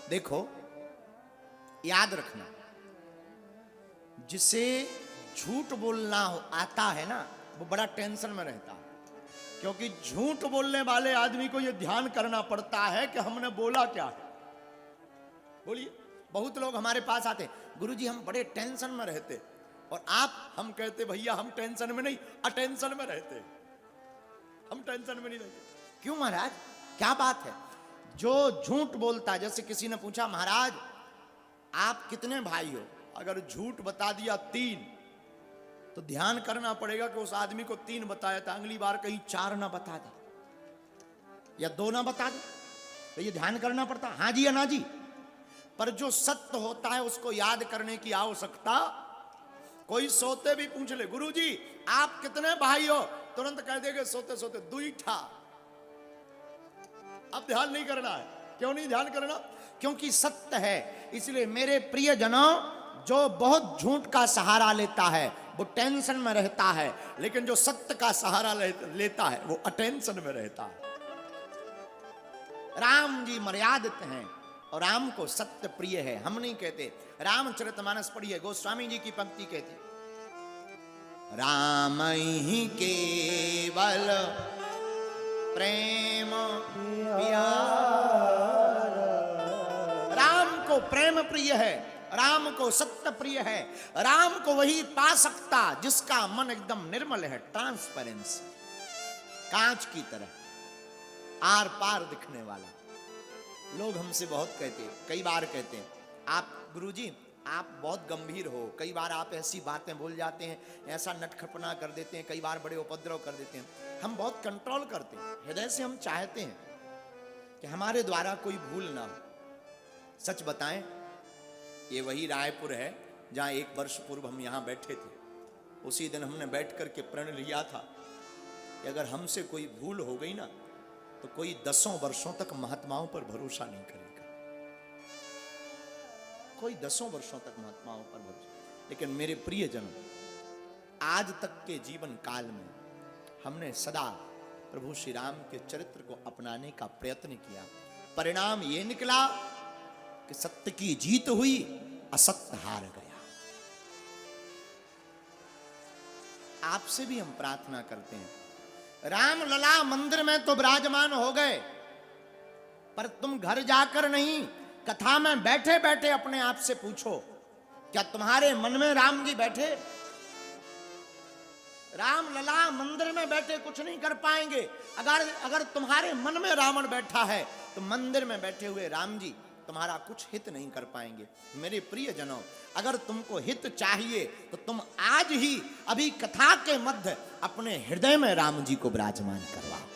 देखो, याद रखना, जिसे झूठ बोलना आता है ना, वो बड़ा टेंशन में रहता है, क्योंकि झूठ बोलने वाले आदमी को यह ध्यान करना पड़ता है कि हमने बोला क्या है। बोलिए, बहुत लोग हमारे पास आते, गुरुजी हम बड़े टेंशन में रहते, और हम कहते भैया हम टेंशन में नहीं, अटेंशन में रहते, हम टेंशन में नहीं रहते। क्यों महाराज, क्या बात है? जो झूठ बोलता, जैसे किसी ने पूछा महाराज आप कितने भाई हो, अगर झूठ बता दिया 3, तो ध्यान करना पड़ेगा कि उस आदमी को 3 बताया था, अगली बार कहीं 4 ना बता दे या 2 ना बता दे, तो ये ध्यान करना पड़ता, हाँ जी या ना जी। पर जो सत्य होता है उसको याद करने की आवश्यकता, कोई सोते भी पूछ ले गुरुजी आप कितने भाई हो, तुरंत कह देंगे सोते सोते 2 ठा। अब ध्यान नहीं करना है। क्यों नहीं ध्यान करना? क्योंकि सत्य है। इसलिए मेरे प्रियजनों, जो बहुत झूठ का सहारा लेता है वो टेंशन में रहता है, लेकिन जो सत्य का सहारा लेता है वो अटेंशन में रहता है। राम जी मर्यादित हैं और राम को सत्य प्रिय है। हम नहीं कहते। रामचरितमानस पढ़िए, गोस्वामी जी की पंक्ति कहती, राम ही केवल प्रेम प्यार। राम को प्रेम प्रिय है, राम को सत्य प्रिय है। राम को वही पा सकता जिसका मन एकदम निर्मल है, ट्रांसपेरेंसी, कांच की तरह आर पार दिखने वाला। लोग हमसे बहुत कहते हैं, कई बार कहते हैं, आप गुरुजी आप बहुत गंभीर हो, कई बार आप ऐसी बातें बोल जाते हैं, ऐसा नटखटपना कर देते हैं, कई बार बड़े उपद्रव कर देते हैं। हम बहुत कंट्रोल करते हैं, हृदय से हम चाहते हैं कि हमारे द्वारा कोई भूल ना हो। सच बताएं, ये वही रायपुर है जहां 1 वर्ष पूर्व हम यहां बैठे थे। उसी दिन हमने बैठ करके प्रण लिया था कि अगर हमसे कोई भूल हो गई ना, तो कोई 10 वर्षों तक महात्माओं पर भरोसा नहीं करेगा, कोई 10 वर्षों तक महात्माओं पर भरोसा। लेकिन मेरे प्रियजनों, आज तक के जीवन काल में हमने सदा प्रभु श्री राम के चरित्र को अपनाने का प्रयत्न किया। परिणाम ये निकला कि सत्य की जीत हुई, असत्य हार गया। आपसे भी हम प्रार्थना करते हैं, राम लला मंदिर में तो विराजमान हो गए, पर तुम घर जाकर नहीं, कथा में बैठे बैठे अपने आप से पूछो, क्या तुम्हारे मन में राम जी बैठे? राम लला मंदिर में बैठे कुछ नहीं कर पाएंगे। अगर तुम्हारे मन में रावण बैठा है, तो मंदिर में बैठे हुए राम जी तुम्हारा कुछ हित नहीं कर पाएंगे। मेरे प्रियजनों, अगर तुमको हित चाहिए तो तुम आज ही अभी कथा के मध्य अपने हृदय में राम जी को विराजमान करवाओ।